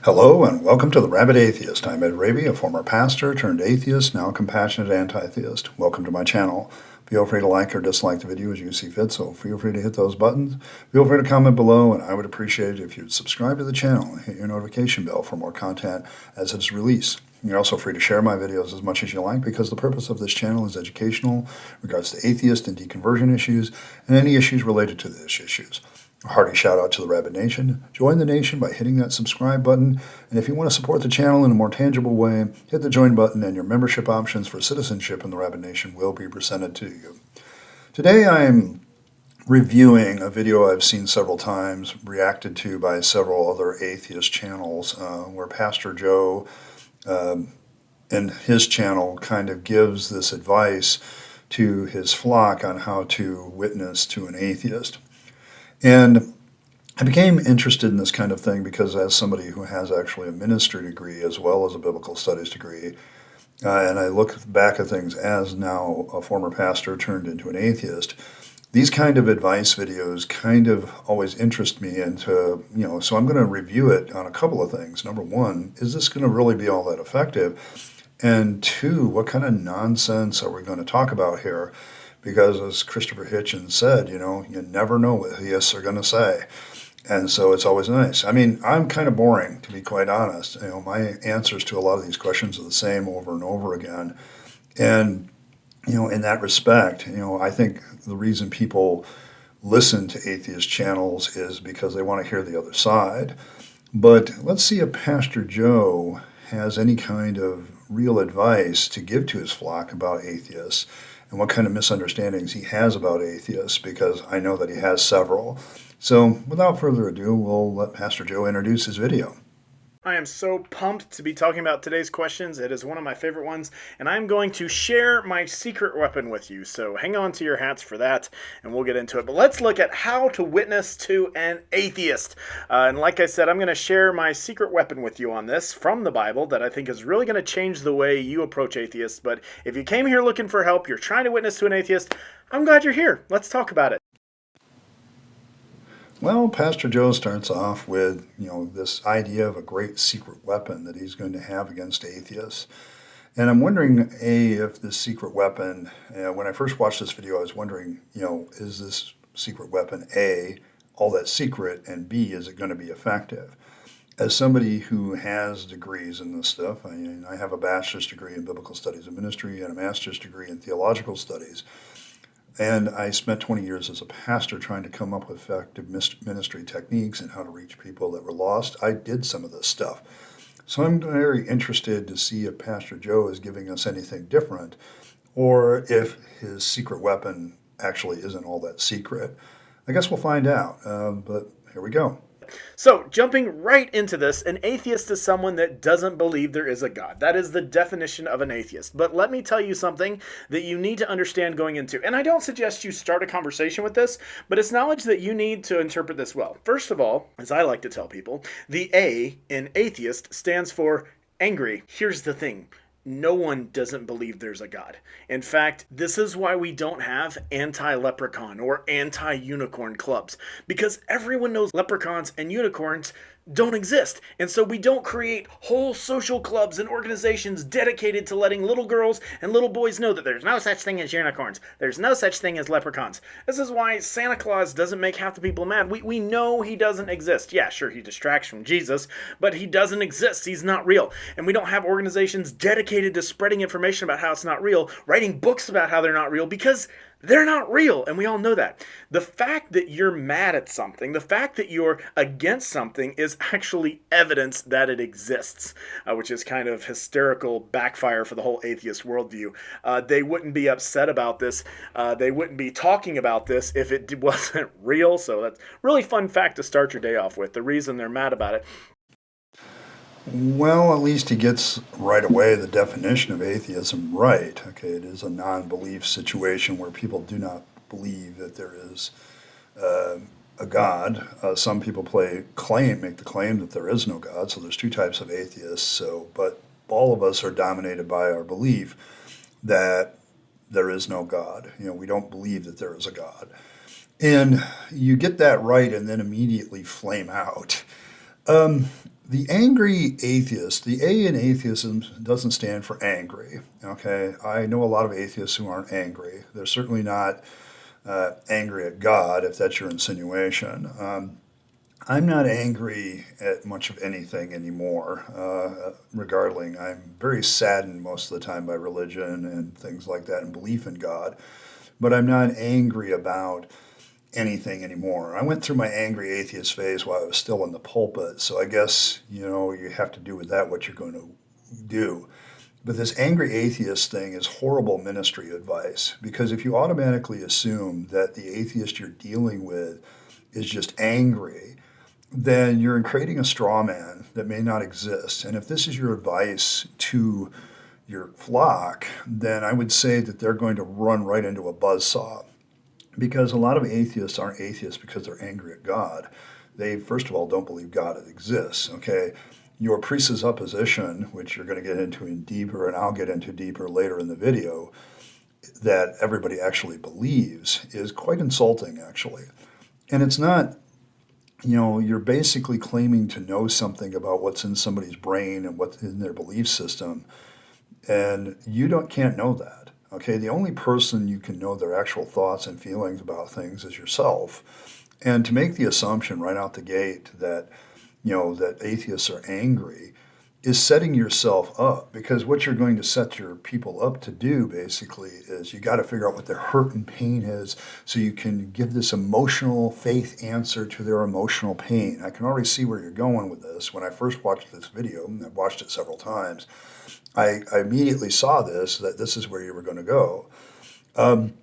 Hello and welcome to the Rabyd Atheist. I'm Ed Rabyd, a former pastor turned atheist, now a compassionate anti-theist. Welcome to my channel. Feel free to like or dislike the video as you see fit, so feel free to hit those buttons. Feel free to comment below, and I would appreciate it if you'd subscribe to the channel and hit your notification bell for more content as it's released. You're also free to share my videos as much as you like because the purpose of this channel is educational in regards to atheist and deconversion issues and any issues related to these issues. A hearty shout out to the Rabyd Nation. Join the nation by hitting that subscribe button. And if you want to support the channel in a more tangible way, hit the join button and your membership options for citizenship in the Rabyd Nation will be presented to you. Today I'm reviewing a video I've seen several times, reacted to by several other atheist channels, where Pastor Joe in his channel kind of gives this advice to his flock on how to witness to an atheist. And I became interested in this kind of thing because as somebody who has actually a ministry degree as well as a biblical studies degree, and I look back at things as now a former pastor turned into an atheist, these kind of advice videos kind of always interest me into, so I'm going to review it on a couple of things. Number one, is this going to really be all that effective? And two, what kind of nonsense are we going to talk about here? Because as Christopher Hitchens said, you never know what theists are going to say. And so it's always nice. I mean, I'm kind of boring, to be quite honest. My answers to a lot of these questions are the same over and over again. And, in that respect, I think the reason people listen to atheist channels is because they want to hear the other side. But let's see if Pastor Joe has any kind of real advice to give to his flock about atheists and what kind of misunderstandings he has about atheists, because I know that he has several. So without further ado, we'll let Pastor Joe introduce his video. I am so pumped to be talking about today's questions. It is one of my favorite ones, and I'm going to share my secret weapon with you. So hang on to your hats for that, and we'll get into it. But let's look at how to witness to an atheist. And like I said, I'm going to share my secret weapon with you on this from the Bible that I think is really going to change the way you approach atheists. But if you came here looking for help, you're trying to witness to an atheist, I'm glad you're here. Let's talk about it. Well, Pastor Joe starts off with, this idea of a great secret weapon that he's going to have against atheists. And I'm wondering, A, if this secret weapon, when I first watched this video, I was wondering, is this secret weapon, A, all that secret, and B, is it going to be effective? As somebody who has degrees in this stuff, I have a bachelor's degree in biblical studies and ministry and a master's degree in theological studies. And I spent 20 years as a pastor trying to come up with effective ministry techniques and how to reach people that were lost. I did some of this stuff. So I'm very interested to see if Pastor Joe is giving us anything different or if his secret weapon actually isn't all that secret. I guess we'll find out, but here we go. So, jumping right into this, an atheist is someone that doesn't believe there is a God. That is the definition of an atheist. But let me tell you something that you need to understand going into. And I don't suggest you start a conversation with this, but it's knowledge that you need to interpret this well. First of all, as I like to tell people, the A in atheist stands for angry. Here's the thing. No one doesn't believe there's a God. In fact, this is why we don't have anti-leprechaun or anti-unicorn clubs, because everyone knows leprechauns and unicorns don't exist. And so we don't create whole social clubs and organizations dedicated to letting little girls and little boys know that there's no such thing as unicorns. There's no such thing as leprechauns. This is why Santa Claus doesn't make half the people mad. We know he doesn't exist. Yeah, sure, he distracts from Jesus, but he doesn't exist. He's not real. And we don't have organizations dedicated to spreading information about how it's not real, writing books about how they're not real, because they're not real, and we all know that. The fact that you're mad at something, the fact that you're against something is actually evidence that it exists, which is kind of hysterical backfire for the whole atheist worldview. They wouldn't be upset about this. They wouldn't be talking about this if it wasn't real, so that's a really fun fact to start your day off with, the reason they're mad about it. Well, at least he gets right away the definition of atheism right. Okay, it is a non-belief situation where people do not believe that there is a God. Some people make the claim that there is no God. So there's two types of atheists. But all of us are dominated by our belief that there is no God. We don't believe that there is a God. And you get that right and then immediately flame out. The angry atheist, the A in atheism doesn't stand for angry. Okay, I know a lot of atheists who aren't angry. They're certainly not angry at God, if that's your insinuation. I'm not angry at much of anything anymore, regarding. I'm very saddened most of the time by religion and things like that and belief in God, but I'm not angry about anything anymore. I went through my angry atheist phase while I was still in the pulpit, so I guess, you have to do with that what you're going to do. But this angry atheist thing is horrible ministry advice, because if you automatically assume that the atheist you're dealing with is just angry, then you're creating a straw man that may not exist. And if this is your advice to your flock, then I would say that they're going to run right into a buzzsaw. Because a lot of atheists aren't atheists because they're angry at God. They, first of all, don't believe God exists, okay? Your presupposition, which you're going to get into in deeper, and I'll get into deeper later in the video, that everybody actually believes is quite insulting, actually. And it's not, you're basically claiming to know something about what's in somebody's brain and what's in their belief system, and you can't know that. Okay, the only person you can know their actual thoughts and feelings about things is yourself. And to make the assumption right out the gate that, that atheists are angry is setting yourself up, because what you're going to set your people up to do basically is you got to figure out what their hurt and pain is so you can give this emotional faith answer to their emotional pain. I can already see where you're going with this. When I first watched this video, and I've watched it several times, I immediately saw that this is where you were going to go. I'm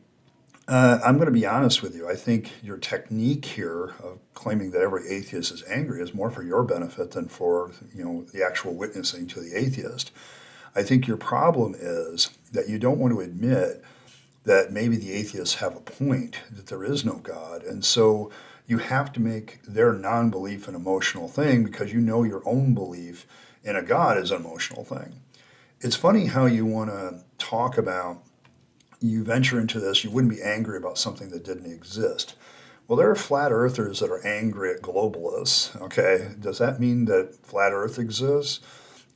going to be honest with you. I think your technique here of claiming that every atheist is angry is more for your benefit than for, the actual witnessing to the atheist. I think your problem is that you don't want to admit that maybe the atheists have a point, that there is no God. And so you have to make their non-belief an emotional thing because your own belief in a God is an emotional thing. It's funny how you want to talk about, you venture into this, you wouldn't be angry about something that didn't exist. Well, there are flat earthers that are angry at globalists, okay? Does that mean that flat earth exists?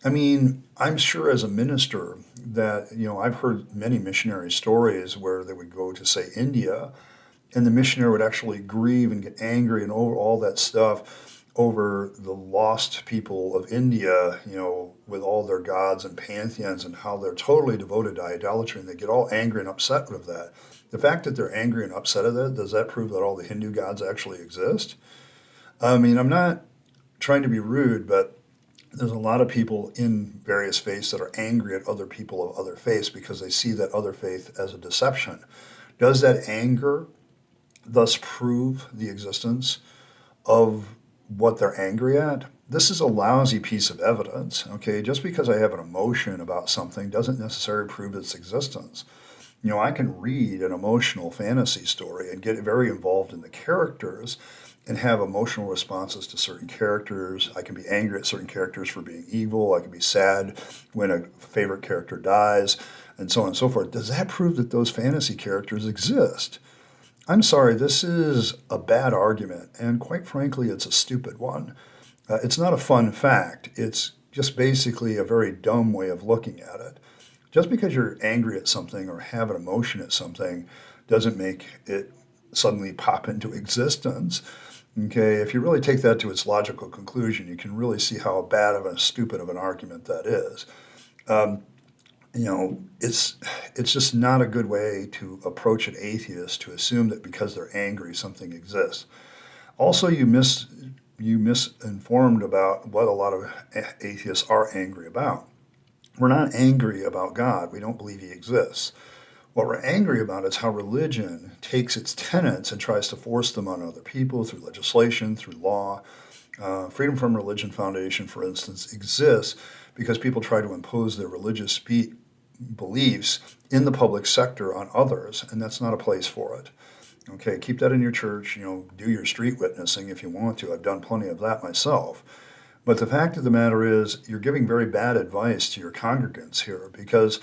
I mean, I'm sure as a minister that, I've heard many missionary stories where they would go to, say, India, and the missionary would actually grieve and get angry and over all that stuff over the lost people of India, with all their gods and pantheons and how they're totally devoted to idolatry, and they get all angry and upset with that. The fact that they're angry and upset at that, does that prove that all the Hindu gods actually exist? I mean, I'm not trying to be rude, but there's a lot of people in various faiths that are angry at other people of other faiths because they see that other faith as a deception. Does that anger thus prove the existence of what they're angry at? This is a lousy piece of evidence, okay? Just because I have an emotion about something doesn't necessarily prove its existence. I can read an emotional fantasy story and get very involved in the characters and have emotional responses to certain characters. I can be angry at certain characters for being evil. I can be sad when a favorite character dies, and so on and so forth. Does that prove that those fantasy characters exist? I'm sorry, this is a bad argument, and quite frankly, it's a stupid one. It's not a fun fact. It's just basically a very dumb way of looking at it. Just because you're angry at something or have an emotion at something doesn't make it suddenly pop into existence. Okay, if you really take that to its logical conclusion, you can really see how bad of a stupid of an argument that is. It's just not a good way to approach an atheist to assume that because they're angry, something exists. Also, you misinformed about what a lot of atheists are angry about. We're not angry about God. We don't believe he exists. What we're angry about is how religion takes its tenets and tries to force them on other people through legislation, through law. Freedom from Religion Foundation, for instance, exists because people try to impose their religious beliefs in the public sector on others, and that's not a place for it. Okay, keep that in your church, do your street witnessing if you want to. I've done plenty of that myself. But the fact of the matter is, you're giving very bad advice to your congregants here because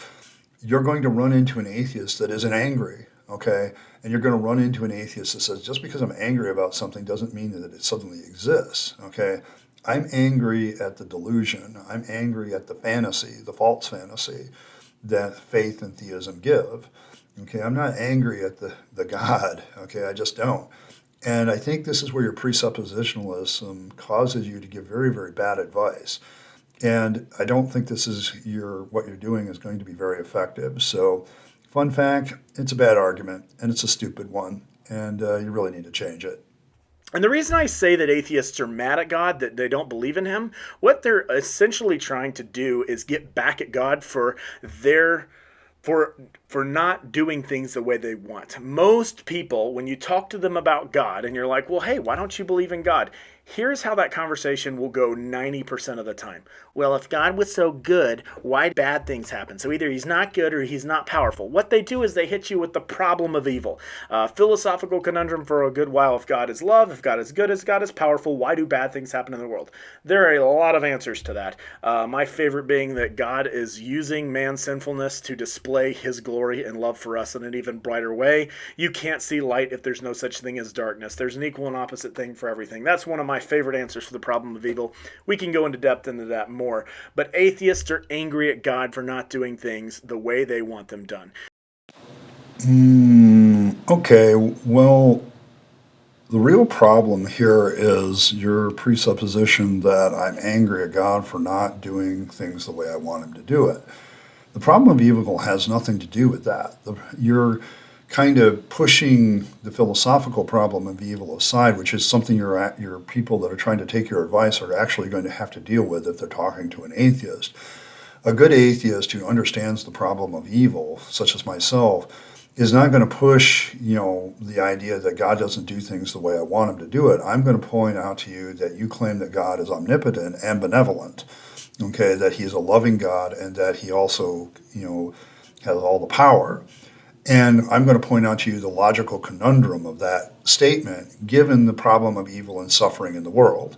you're going to run into an atheist that isn't angry, okay? And you're going to run into an atheist that says, just because I'm angry about something doesn't mean that it suddenly exists, okay? I'm angry at the delusion. I'm angry at the fantasy, the false fantasy that faith and theism give. Okay, I'm not angry at the God. Okay, I just don't. And I think this is where your presuppositionalism causes you to give very, very bad advice. And I don't think this is what you're doing is going to be very effective. So, fun fact, it's a bad argument and it's a stupid one, and you really need to change it. And the reason I say that atheists are mad at God, that they don't believe in him, what they're essentially trying to do is get back at God for their for for not doing things the way they want. Most people, when you talk to them about God and you're like, "Well, hey, why don't you believe in God?" Here's how that conversation will go 90% of the time. Well, if God was so good, why did bad things happen? So either he's not good or he's not powerful. What they do is they hit you with the problem of evil. Philosophical conundrum for a good while. If God is love, if God is good, if God is powerful, why do bad things happen in the world? There are a lot of answers to that. My favorite being that God is using man's sinfulness to display his glory and love for us in an even brighter way. You can't see light if there's no such thing as darkness. There's an equal and opposite thing for everything. That's one of my favorite answers for the problem of evil. We can go into depth into that more. But atheists are angry at God for not doing things the way they want them done. Okay, well, the real problem here is your presupposition that I'm angry at God for not doing things the way I want him to do it. The problem of evil has nothing to do with that. You're kind of pushing the philosophical problem of evil aside, which is something your people that are trying to take your advice are actually going to have to deal with if they're talking to an atheist. A good atheist who understands the problem of evil, such as myself, is not going to push, the idea that God doesn't do things the way I want him to do it. I'm going to point out to you that you claim that God is omnipotent and benevolent, okay, that he's a loving God and that he also, has all the power. And I'm going to point out to you the logical conundrum of that statement, given the problem of evil and suffering in the world.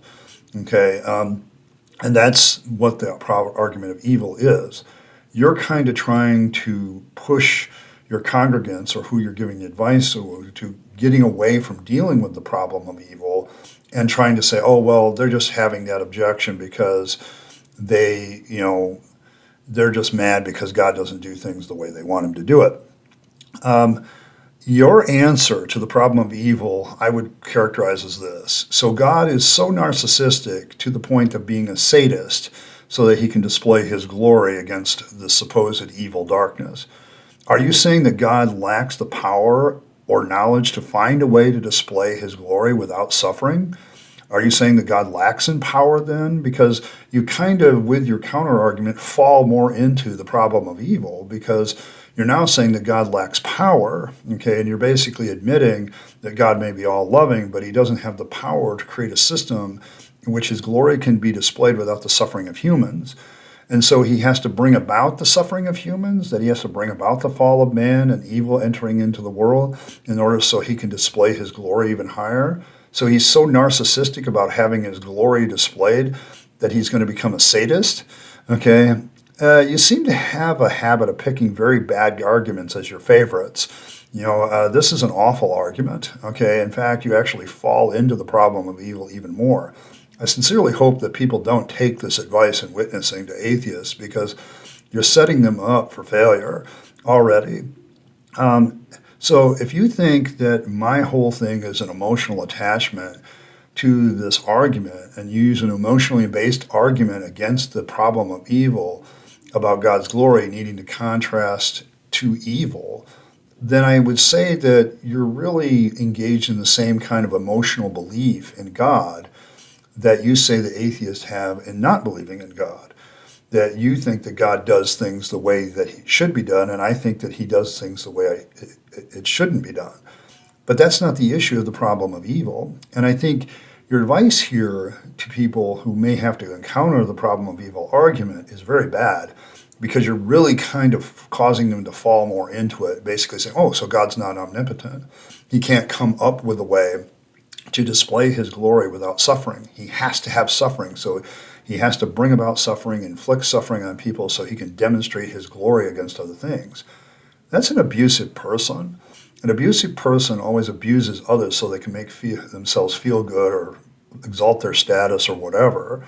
Okay, and that's what the argument of evil is. You're kind of trying to push your congregants or who you're giving advice to getting away from dealing with the problem of evil and trying to say, oh, well, they're just having that objection because they're just mad because God doesn't do things the way they want him to do it. Your answer to the problem of evil, I would characterize as this. So God is so narcissistic to the point of being a sadist so that he can display his glory against the supposed evil darkness. Are you saying that God lacks the power or knowledge to find a way to display his glory without suffering? Are you saying that God lacks in power then? Because you kind of, with your counter argument, fall more into the problem of evil because you're now saying that God lacks power, okay, and you're basically admitting that God may be all loving, but he doesn't have the power to create a system in which his glory can be displayed without the suffering of humans. And so he has to bring about the suffering of humans, that he has to bring about the fall of man and evil entering into the world in order so he can display his glory even higher. So he's so narcissistic about having his glory displayed that he's going to become a sadist, okay? You seem to have a habit of picking very bad arguments as your favorites. This is an awful argument, okay? In fact, you actually fall into the problem of evil even more. I sincerely hope that people don't take this advice in witnessing to atheists because you're setting them up for failure already. So if you think that my whole thing is an emotional attachment to this argument and you use an emotionally based argument against the problem of evil about God's glory needing to contrast to evil, then I would say that you're really engaged in the same kind of emotional belief in God that you say the atheists have in not believing in God. That you think that God does things the way that he should be done, and I think that he does things the way it shouldn't be done. But that's not the issue of the problem of evil. And I think your advice here to people who may have to encounter the problem of evil argument is very bad because you're really kind of causing them to fall more into it, basically saying, oh, so God's not omnipotent. He can't come up with a way to display his glory without suffering. He has to have suffering. So he has to bring about suffering, inflict suffering on people so he can demonstrate his glory against other things. That's an abusive person. An abusive person always abuses others so they can make themselves feel good or exalt their status or whatever,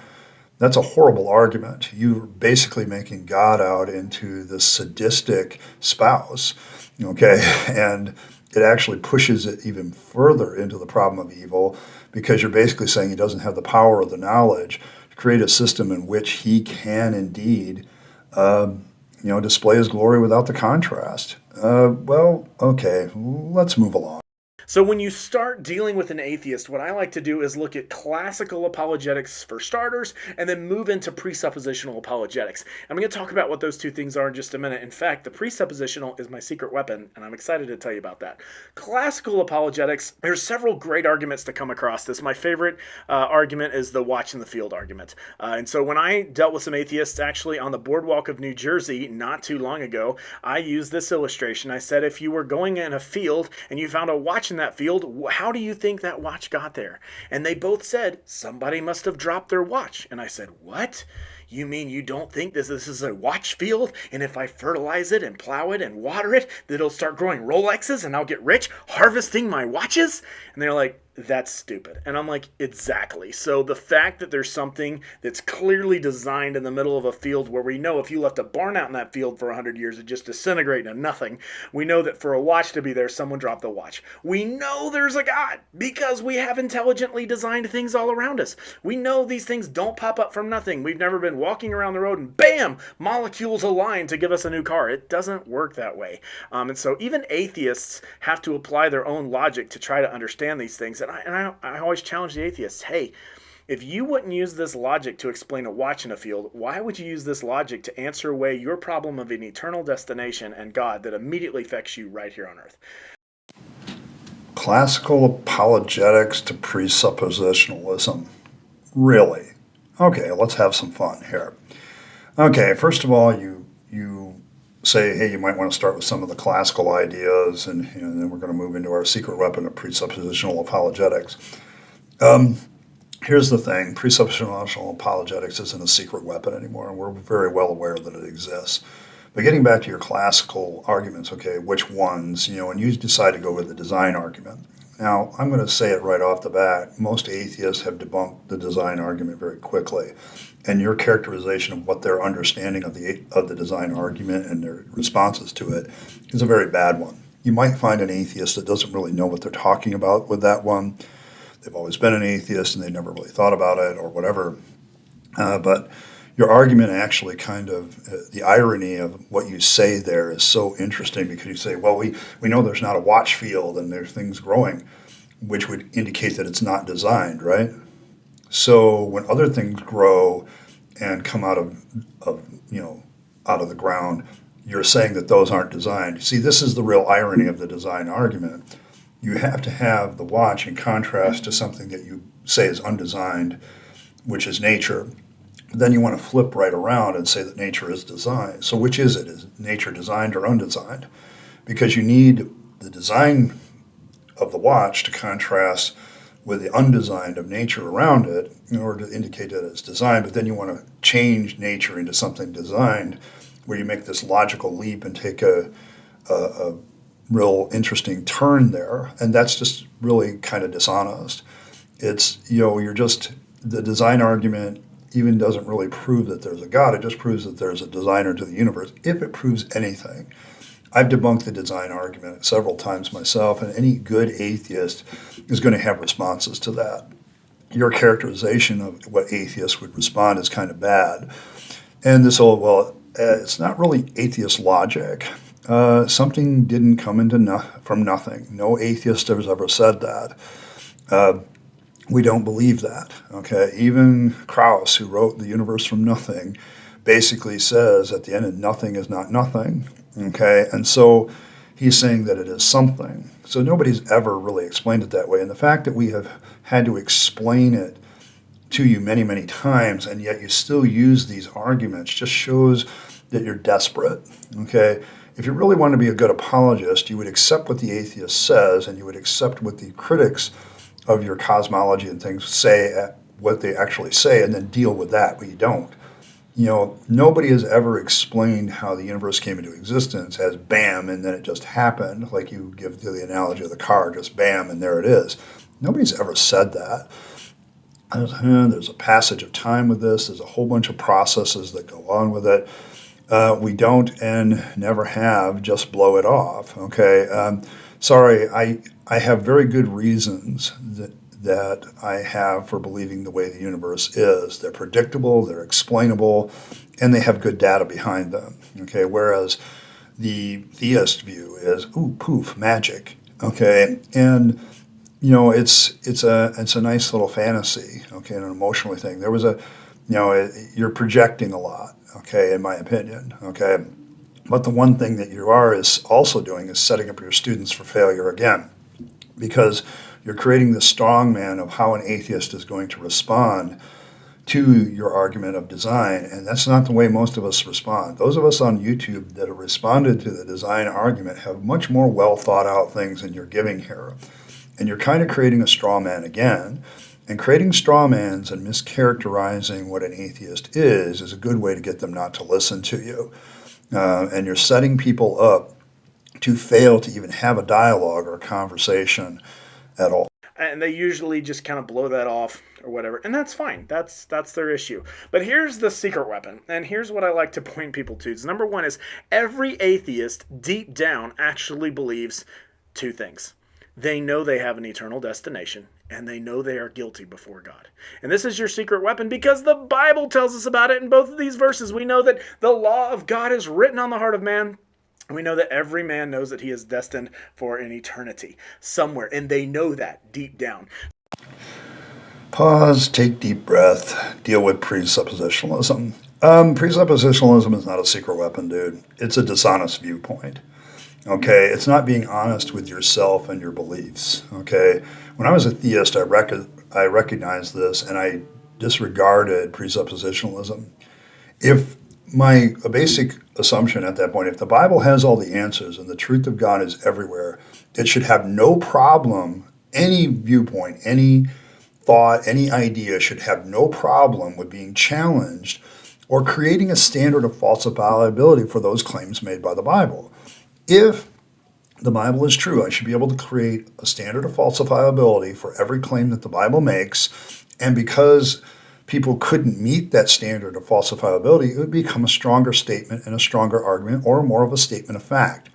that's a horrible argument. You're basically making God out into this sadistic spouse, okay? And it actually pushes it even further into the problem of evil because you're basically saying he doesn't have the power or the knowledge to create a system in which he can indeed, display his glory without the contrast. Well, okay, let's move along. So when you start dealing with an atheist, what I like to do is look at classical apologetics for starters and then move into presuppositional apologetics. I'm going to talk about what those two things are in just a minute. In fact, the presuppositional is my secret weapon, and I'm excited to tell you about that. Classical apologetics, there's several great arguments to come across this. My favorite argument is the watch in the field argument. And so when I dealt with some atheists actually on the boardwalk of New Jersey not too long ago, I used this illustration. I said, if you were going in a field and you found a watch in that field, how do you think that watch got there? And they both said, somebody must have dropped their watch. And I said, what? You mean you don't think this is a watch field? And if I fertilize it and plow it and water it, that it'll start growing Rolexes and I'll get rich harvesting my watches? And they're like, that's stupid. And I'm like, exactly. So the fact that there's something that's clearly designed in the middle of a field where we know if you left a barn out in that field for 100 years, it'd just disintegrate into nothing. We know that for a watch to be there, someone dropped the watch. We know there's a God because we have intelligently designed things all around us. We know these things don't pop up from nothing. We've never been walking around the road and bam, molecules align to give us a new car. It doesn't work that way. And so even atheists have to apply their own logic to try to understand these things. And I always challenge the atheists, hey, if you wouldn't use this logic to explain a watch in a field, why would you use this logic to answer away your problem of an eternal destination and God that immediately affects you right here on earth? Classical apologetics to presuppositionalism. Really? Okay, let's have some fun here. Okay, first of all, you say, hey, you might want to start with some of the classical ideas, and then we're going to move into our secret weapon of presuppositional apologetics. Here's the thing, presuppositional apologetics isn't a secret weapon anymore, and we're very well aware that it exists. But getting back to your classical arguments, okay, which ones, and you decide to go with the design argument. Now, I'm going to say it right off the bat, most atheists have debunked the design argument very quickly. And your characterization of what their understanding of the design argument and their responses to it is a very bad one. You might find an atheist that doesn't really know what they're talking about with that one. They've always been an atheist and they never really thought about it or whatever. But your argument actually the irony of what you say there is so interesting because you say, well, we know there's not a watch field and there's things growing, which would indicate that it's not designed, right? So when other things grow and come out of the ground, you're saying that those aren't designed. See, this is the real irony of the design argument. You have to have the watch in contrast to something that you say is undesigned, which is nature. Then you want to flip right around and say that nature is designed. So which is it? Is nature designed or undesigned? Because you need the design of the watch to contrast with the undesigned of nature around it in order to indicate that it's designed, but then you want to change nature into something designed where you make this logical leap and take a real interesting turn there, and that's just really kind of dishonest. It's, the design argument even doesn't really prove that there's a God, it just proves that there's a designer to the universe, if it proves anything. I've debunked the design argument several times myself, and any good atheist is going to have responses to that. Your characterization of what atheists would respond is kind of bad. And this it's not really atheist logic. Something didn't come from nothing. No atheist has ever said that. We don't believe that. Okay, even Krauss, who wrote The Universe from Nothing, basically says at the end, nothing is not nothing. Okay, and so he's saying that it is something. So nobody's ever really explained it that way. And the fact that we have had to explain it to you many, many times, and yet you still use these arguments, just shows that you're desperate. Okay, if you really want to be a good apologist, you would accept what the atheist says, and you would accept what the critics of your cosmology and things say, what they actually say, and then deal with that, but you don't. Nobody has ever explained how the universe came into existence as bam, and then it just happened, like you give the analogy of the car, just bam, and there it is. Nobody's ever said that. There's a passage of time with this. There's a whole bunch of processes that go on with it. We don't and never have just blow it off. Okay. Sorry, I have very good reasons that I have for believing the way the universe is. They're predictable, they're explainable, and they have good data behind them. Okay. Whereas the theist view is, ooh, poof, magic. Okay. And it's a nice little fantasy, okay, and an emotional thing. There was you're projecting a lot, okay, in my opinion, okay. But the one thing that you are is also doing is setting up your students for failure again, because you're creating the strong man of how an atheist is going to respond to your argument of design, and that's not the way most of us respond. Those of us on YouTube that have responded to the design argument have much more well thought out things than you're giving here. And you're kind of creating a straw man again. And creating straw mans and mischaracterizing what an atheist is a good way to get them not to listen to you. And you're setting people up to fail to even have a dialogue or a conversation at all. And they usually just kind of blow that off or whatever, and that's fine. That's their issue. But here's the secret weapon, and here's what I like to point people to. Number one is every atheist deep down actually believes two things. They know they have an eternal destination, and they know they are guilty before God. And this is your secret weapon because the Bible tells us about it in both of these verses. We know that the law of God is written on the heart of man. And we know that every man knows that he is destined for an eternity somewhere, and they know that deep down. Pause, take deep breath, deal with presuppositionalism. Presuppositionalism is not a secret weapon, dude. It's a dishonest viewpoint. Okay, it's not being honest with yourself and your beliefs. Okay, when I was a theist, I recognized this and I disregarded presuppositionalism. If a basic assumption at that point, if the Bible has all the answers and the truth of God is everywhere, it should have no problem. Any viewpoint, any thought, any idea should have no problem with being challenged or creating a standard of falsifiability for those claims made by the Bible. If the Bible is true, I should be able to create a standard of falsifiability for every claim that the Bible makes. And because people couldn't meet that standard of falsifiability, it would become a stronger statement and a stronger argument or more of a statement of fact.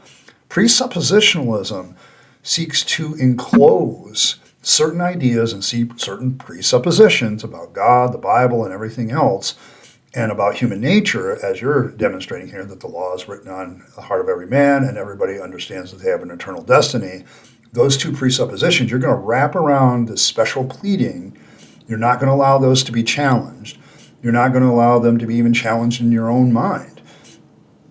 Presuppositionalism seeks to enclose certain ideas and see certain presuppositions about God, the Bible, and everything else, and about human nature, as you're demonstrating here, that the law is written on the heart of every man and everybody understands that they have an eternal destiny. Those two presuppositions, you're going to wrap around this special pleading. You're not going to allow those to be challenged. You're not going to allow them to be even challenged in your own mind.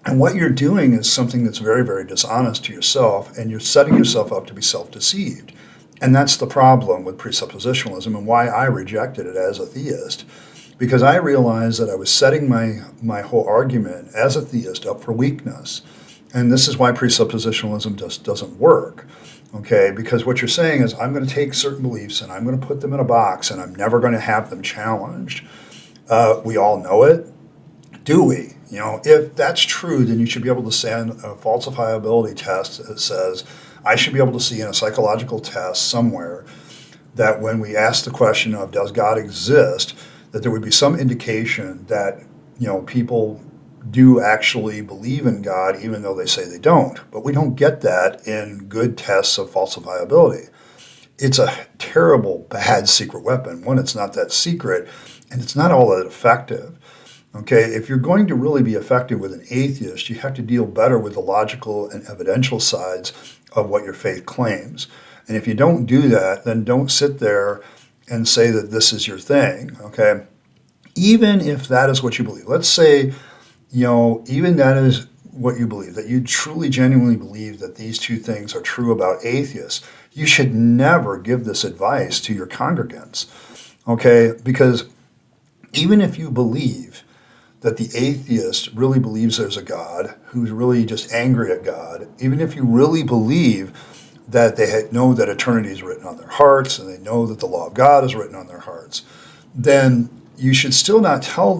And what you're doing is something that's very, very dishonest to yourself, and you're setting yourself up to be self-deceived. And that's the problem with presuppositionalism and why I rejected it as a theist. Because I realized that I was setting my whole argument as a theist up for weakness. And this is why presuppositionalism just doesn't work. Okay, because what you're saying is I'm going to take certain beliefs and I'm going to put them in a box and I'm never going to have them challenged. We all know it. Do we? If that's true, then you should be able to send a falsifiability test that says, I should be able to see in a psychological test somewhere that when we ask the question of does God exist, that there would be some indication that, people do actually believe in God even though they say they don't. But we don't get that in good tests of falsifiability. It's a terrible, bad secret weapon. One, it's not that secret, and it's not all that effective. Okay, if you're going to really be effective with an atheist, you have to deal better with the logical and evidential sides of what your faith claims. And if you don't do that, then don't sit there and say that this is your thing, okay? Even if that is what you believe. Let's say, even that is what you believe, that you truly, genuinely believe that these two things are true about atheists. You should never give this advice to your congregants, okay? Because even if you believe that the atheist really believes there's a God, who's really just angry at God, even if you really believe that they know that eternity is written on their hearts and they know that the law of God is written on their hearts, then you should still not tell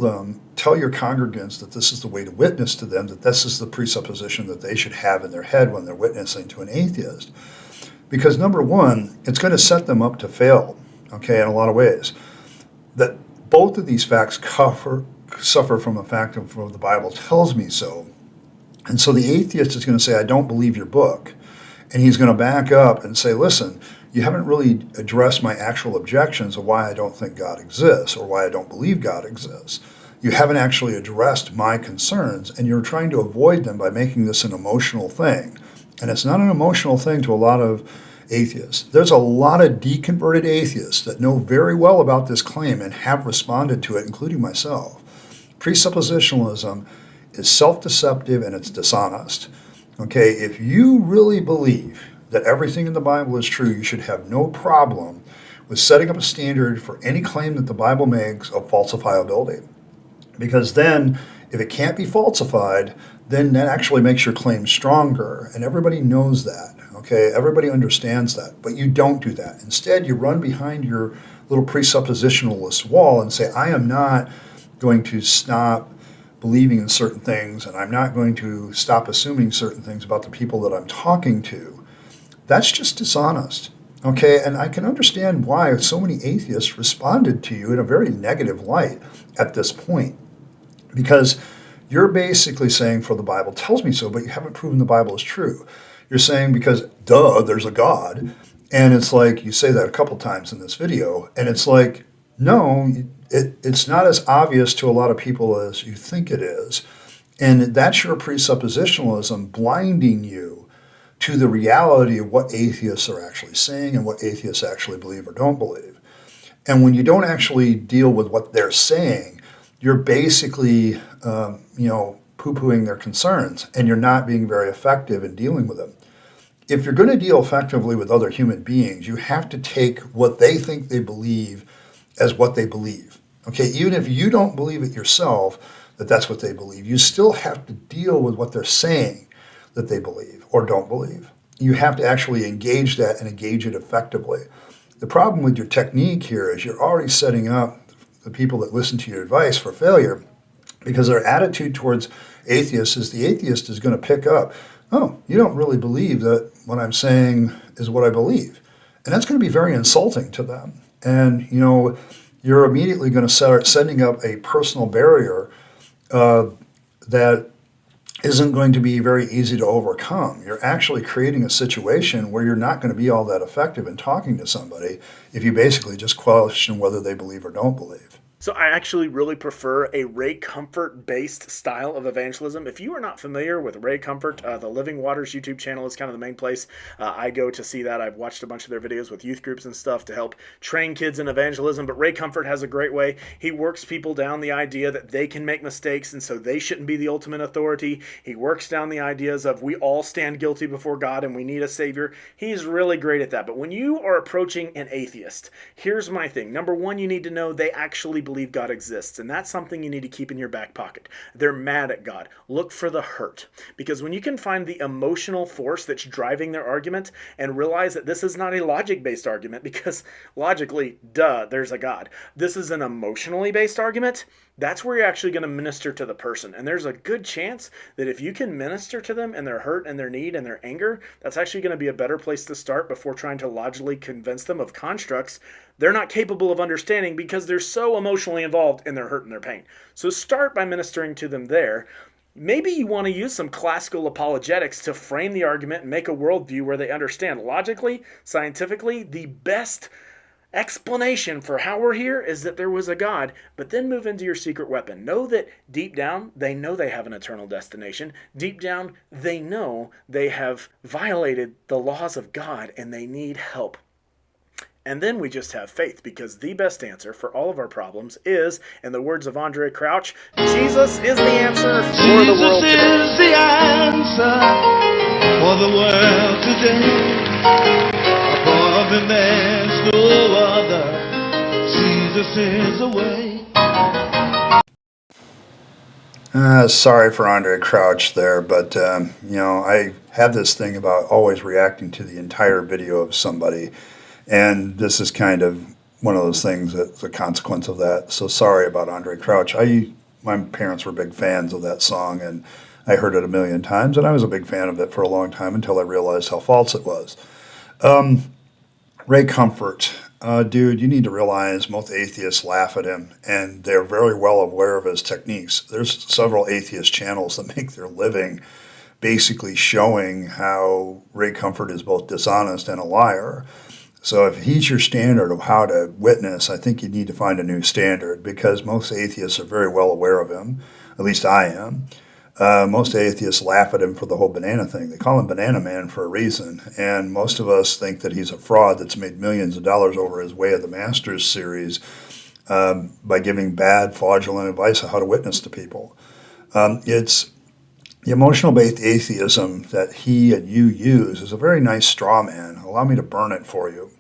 your congregants that this is the way to witness to them, that this is the presupposition that they should have in their head when they're witnessing to an atheist. Because number one, it's going to set them up to fail, okay, in a lot of ways. that both of these facts suffer from the fact of the Bible tells me so. And so the atheist is going to say, I don't believe your book. And he's going to back up and say, listen, you haven't really addressed my actual objections of why I don't think God exists or why I don't believe God exists. You haven't actually addressed my concerns, and you're trying to avoid them by making this an emotional thing. And it's not an emotional thing to a lot of atheists. There's a lot of deconverted atheists that know very well about this claim and have responded to it, including myself. Presuppositionalism is self-deceptive and it's dishonest. Okay, if you really believe that everything in the Bible is true, you should have no problem with setting up a standard for any claim that the Bible makes of falsifiability. Because then, if it can't be falsified, then that actually makes your claim stronger. And everybody knows that, okay? Everybody understands that. But you don't do that. Instead, you run behind your little presuppositionalist wall and say, I am not going to stop believing in certain things, and I'm not going to stop assuming certain things about the people that I'm talking to. That's just dishonest, okay? And I can understand why so many atheists responded to you in a very negative light at this point, because you're basically saying, for the Bible tells me so, but you haven't proven the Bible is true. You're saying because, duh, there's a God, and it's like, you say that a couple times in this video, and it's like, no, it's not as obvious to a lot of people as you think it is. And that's your presuppositionalism blinding you to the reality of what atheists are actually saying and what atheists actually believe or don't believe. And when you don't actually deal with what they're saying, you're basically, poo-pooing their concerns, and you're not being very effective in dealing with them. If you're going to deal effectively with other human beings, you have to take what they think they believe as what they believe. Okay, even if you don't believe it yourself, that that's what they believe, you still have to deal with what they're saying that they believe or don't believe. You have to actually engage that and engage it effectively. The problem with your technique here is you're already setting up the people that listen to your advice for failure, because their attitude towards atheists is the atheist is going to pick up, oh, you don't really believe that what I'm saying is what I believe. And that's going to be very insulting to them. And, you're immediately going to start setting up a personal barrier that isn't going to be very easy to overcome. You're actually creating a situation where you're not going to be all that effective in talking to somebody if you basically just question whether they believe or don't believe. So I actually really prefer a Ray Comfort-based style of evangelism. If you are not familiar with Ray Comfort, the Living Waters YouTube channel is kind of the main place I go to see that. I've watched a bunch of their videos with youth groups and stuff to help train kids in evangelism, but Ray Comfort has a great way. He works people down the idea that they can make mistakes and so they shouldn't be the ultimate authority. He works down the ideas of we all stand guilty before God and we need a savior. He's really great at that. But when you are approaching an atheist, here's my thing. Number one, you need to know they actually believe God exists, and that's something you need to keep in your back pocket. They're mad at God. Look for the hurt, because when you can find the emotional force that's driving their argument and realize that this is not a logic-based argument, because logically, duh, there's a God. This is an emotionally based argument. That's where you're actually going to minister to the person. And there's a good chance that if you can minister to them and their hurt and their need and their anger, that's actually going to be a better place to start before trying to logically convince them of constructs they're not capable of understanding because they're so emotionally involved in their hurt and their pain. So start by ministering to them there. Maybe you want to use some classical apologetics to frame the argument and make a worldview where they understand logically, scientifically, the best explanation for how we're here is that there was a God, but then move into your secret weapon. Know that deep down, they know they have an eternal destination. Deep down, they know they have violated the laws of God and they need help. And then we just have faith, because the best answer for all of our problems is, in the words of Andre Crouch, Jesus is the answer for the world today. Jesus is the answer for the world today. Above him there's no other. Jesus is the way. Sorry for Andre Crouch there, but I have this thing about always reacting to the entire video of somebody. And this is kind of one of those things that's a consequence of that. So sorry about Andre Crouch. My parents were big fans of that song, and I heard it a million times, and I was a big fan of it for a long time until I realized how false it was. Ray Comfort, dude, you need to realize most atheists laugh at him, and they're very well aware of his techniques. There's several atheist channels that make their living basically showing how Ray Comfort is both dishonest and a liar. So if he's your standard of how to witness, I think you need to find a new standard because most atheists are very well aware of him. At least I am. Most atheists laugh at him for the whole banana thing. They call him Banana Man for a reason. And most of us think that he's a fraud that's made millions of dollars over his Way of the Masters series by giving bad, fraudulent advice on how to witness to people. It's the emotional-based atheism that he and you use is a very nice straw man. Allow me to burn it for you.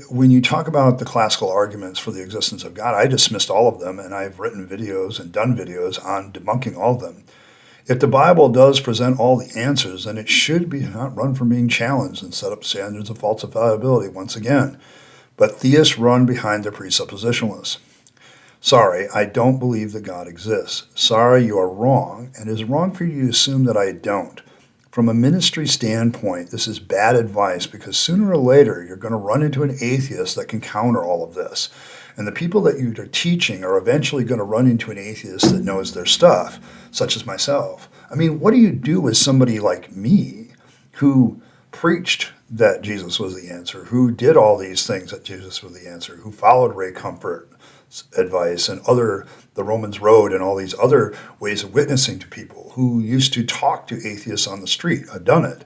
When you talk about the classical arguments for the existence of God, I dismissed all of them, and I've written videos and done videos on debunking all of them. If the Bible does present all the answers, then it should be not run from being challenged and set up standards of falsifiability once again. But theists run behind their presuppositionalists. Sorry, I don't believe that God exists. Sorry, you are wrong, and it is wrong for you to assume that I don't. From a ministry standpoint, this is bad advice because sooner or later you're going to run into an atheist that can counter all of this. And the people that you're teaching are eventually going to run into an atheist that knows their stuff, such as myself. I mean, what do you do with somebody like me who preached that Jesus was the answer, who did all these things that Jesus was the answer, who followed Ray Comfort's advice and the Romans Road and all these other ways of witnessing to people, who used to talk to atheists on the street? I've done it.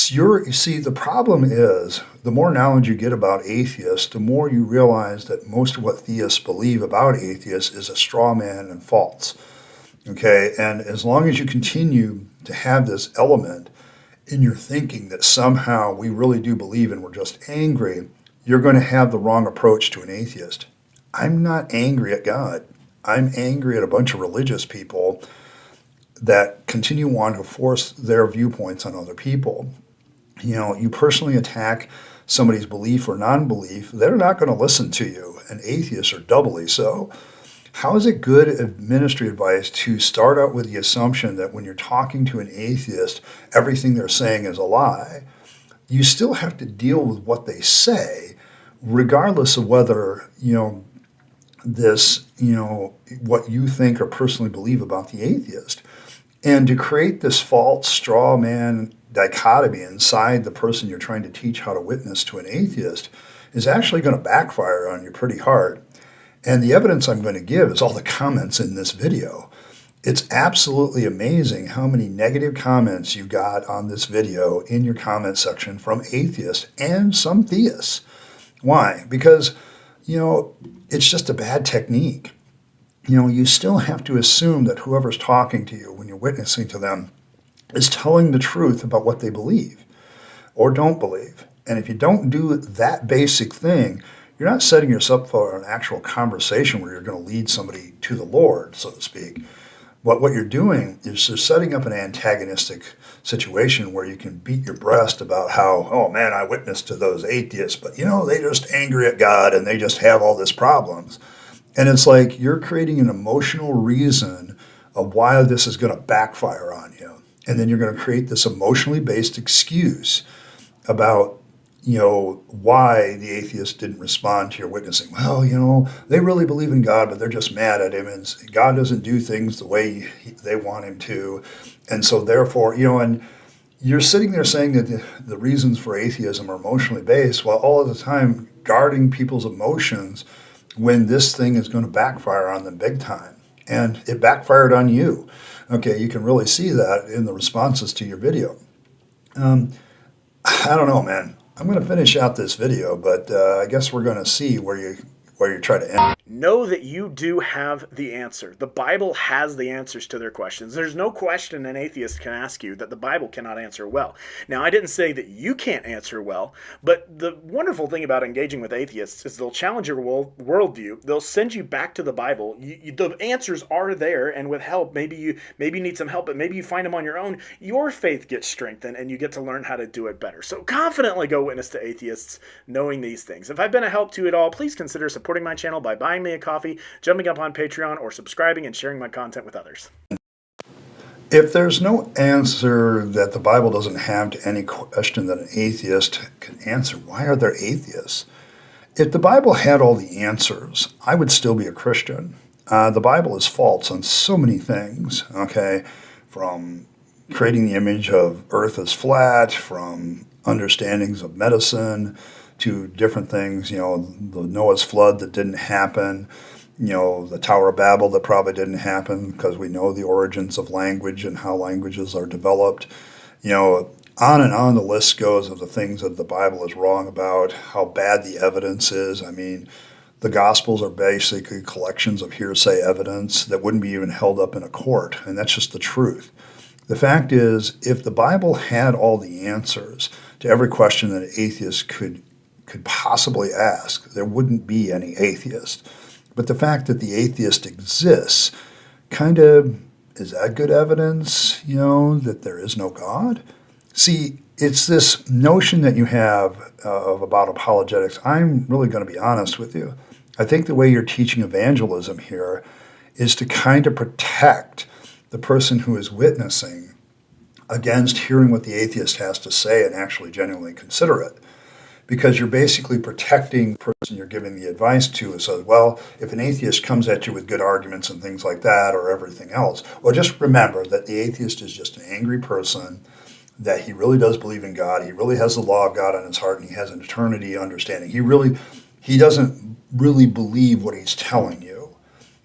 You see, the problem is the more knowledge you get about atheists, the more you realize that most of what theists believe about atheists is a straw man and false. Okay, and as long as you continue to have this element in your thinking that somehow we really do believe and we're just angry, you're going to have the wrong approach to an atheist. I'm not angry at God. I'm angry at a bunch of religious people that continue on to force their viewpoints on other people. You know, you personally attack somebody's belief or non-belief, they're not going to listen to you, and atheists are doubly so. How is it good ministry advice to start out with the assumption that when you're talking to an atheist, everything they're saying is a lie? You still have to deal with what they say, regardless of whether, what you think or personally believe about the atheist. And to create this false straw man dichotomy inside the person you're trying to teach how to witness to an atheist is actually going to backfire on you pretty hard. And the evidence I'm going to give is all the comments in this video. It's absolutely amazing how many negative comments you got on this video in your comment section from atheists and some theists. Why? Because, it's just a bad technique. You still have to assume that whoever's talking to you when you're witnessing to them is telling the truth about what they believe or don't believe. And if you don't do that basic thing, you're not setting yourself up for an actual conversation where you're going to lead somebody to the Lord, so to speak. But what you're doing is you're setting up an antagonistic situation where you can beat your breast about how, oh man, I witnessed to those atheists, but they just angry at God and they just have all these problems. And it's like you're creating an emotional reason of why this is going to backfire on you. And then you're going to create this emotionally based excuse about why the atheist didn't respond to your witnessing. Well, they really believe in God, but they're just mad at him, and God doesn't do things the way they want him to. And so therefore, and you're sitting there saying that the reasons for atheism are emotionally based, while all of the time guarding people's emotions when this thing is going to backfire on them big time. And it backfired on you. Okay, you can really see that in the responses to your video. I don't know, man. I'm going to finish out this video, but I guess we're going to see where you try to end. Know that you do have the answer. The Bible has the answers to their questions. There's no question an atheist can ask you that the Bible cannot answer well. Now, I didn't say that you can't answer well, but the wonderful thing about engaging with atheists is they'll challenge your worldview. They'll send you back to the Bible. The answers are there, and with help, maybe you need some help, but maybe you find them on your own. Your faith gets strengthened, and you get to learn how to do it better. So confidently go witness to atheists knowing these things. If I've been a help to you at all, please consider supporting my channel by buying me a coffee, jumping up on Patreon, or subscribing and sharing my content with others. If there's no answer that the Bible doesn't have to any question that an atheist can answer, why are there atheists? If the Bible had all the answers, I would still be a Christian. The Bible is false on so many things, okay? From creating the image of Earth as flat, from understandings of medicine to different things, the Noah's flood that didn't happen, the Tower of Babel that probably didn't happen because we know the origins of language and how languages are developed. On and on the list goes of the things that the Bible is wrong about, how bad the evidence is. I mean, the Gospels are basically collections of hearsay evidence that wouldn't be even held up in a court, and that's just the truth. The fact is, if the Bible had all the answers to every question that an atheist could possibly ask, there wouldn't be any atheist. But the fact that the atheist exists kind of, is that good evidence, that there is no God? See, it's this notion that you have about apologetics. I'm really going to be honest with you. I think the way you're teaching evangelism here is to kind of protect the person who is witnessing against hearing what the atheist has to say and actually genuinely consider it. Because you're basically protecting the person you're giving the advice to and says, well, if an atheist comes at you with good arguments and things like that or everything else, well, just remember that the atheist is just an angry person, that he really does believe in God. He really has the law of God on his heart, and he has an eternity understanding. He doesn't really believe what he's telling you.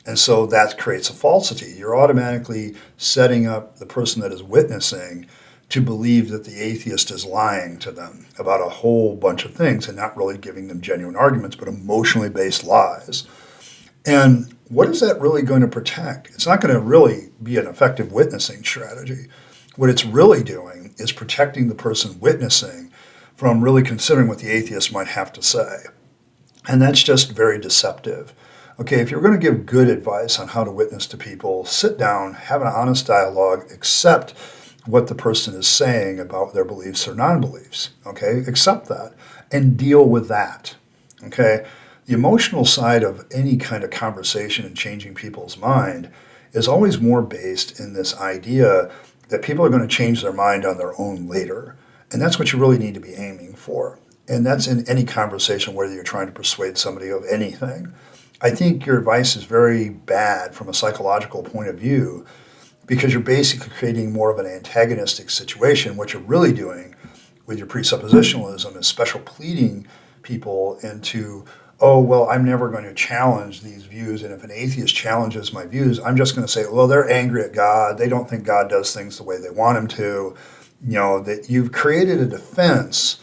And so that creates a falsity. You're automatically setting up the person that is witnessing to believe that the atheist is lying to them about a whole bunch of things and not really giving them genuine arguments, but emotionally based lies. And what is that really going to protect? It's not going to really be an effective witnessing strategy. What it's really doing is protecting the person witnessing from really considering what the atheist might have to say. And that's just very deceptive. Okay, if you're going to give good advice on how to witness to people, sit down, have an honest dialogue, accept what the person is saying about their beliefs or non-beliefs. Okay, accept that and deal with that. Okay, the emotional side of any kind of conversation and changing people's mind is always more based in this idea that people are going to change their mind on their own later. And that's what you really need to be aiming for. And that's in any conversation, whether you're trying to persuade somebody of anything. I think your advice is very bad from a psychological point of view because you're basically creating more of an antagonistic situation. What you're really doing with your presuppositionalism is special pleading people into, oh, well, I'm never going to challenge these views. And if an atheist challenges my views, I'm just going to say, well, they're angry at God. They don't think God does things the way they want him to. That you've created a defense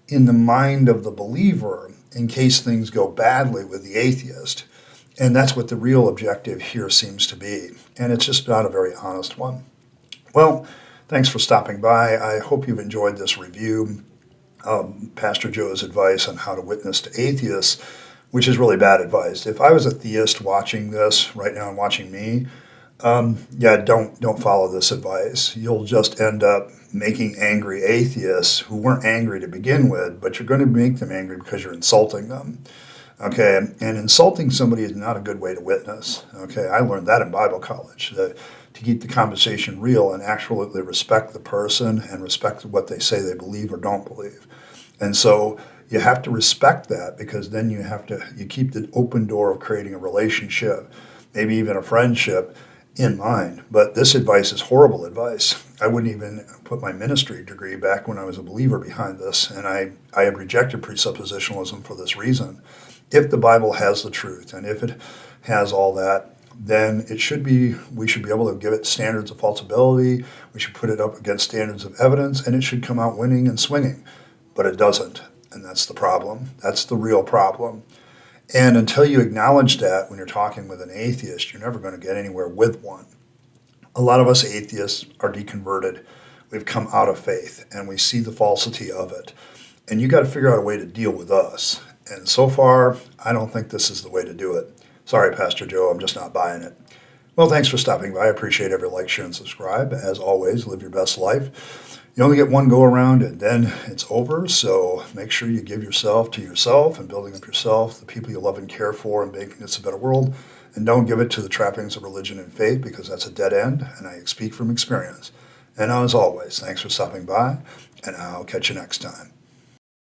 in the mind of the believer in case things go badly with the atheist. And that's what the real objective here seems to be. And it's just not a very honest one. Well, thanks for stopping by. I hope you've enjoyed this review of Pastor Joe's advice on how to witness to atheists, which is really bad advice. If I was a theist watching this right now and watching me, don't follow this advice. You'll just end up making angry atheists who weren't angry to begin with, but you're going to make them angry because you're insulting them. Okay, and insulting somebody is not a good way to witness. Okay, I learned that in Bible college, that to keep the conversation real and actually respect the person and respect what they say they believe or don't believe. And so you have to respect that, because then you keep the open door of creating a relationship, maybe even a friendship, in mind. But this advice is horrible advice. I wouldn't even put my ministry degree back when I was a believer behind this, and I had rejected presuppositionalism for this reason. If the Bible has the truth, and if it has all that, then we should be able to give it standards of falsibility, we should put it up against standards of evidence, and it should come out winning and swinging. But it doesn't, and that's the problem. That's the real problem. And until you acknowledge that when you're talking with an atheist, you're never going to get anywhere with one. A lot of us atheists are deconverted. We've come out of faith, and we see the falsity of it. And you got to figure out a way to deal with us. And so far, I don't think this is the way to do it. Sorry, Pastor Joe, I'm just not buying it. Well, thanks for stopping by. I appreciate every like, share, and subscribe. As always, live your best life. You only get one go around, and then it's over. So make sure you give yourself to yourself and building up yourself, the people you love and care for, and making this a better world. and don't give it to the trappings of religion and faith, because that's a dead end, and I speak from experience. And as always, thanks for stopping by, and I'll catch you next time.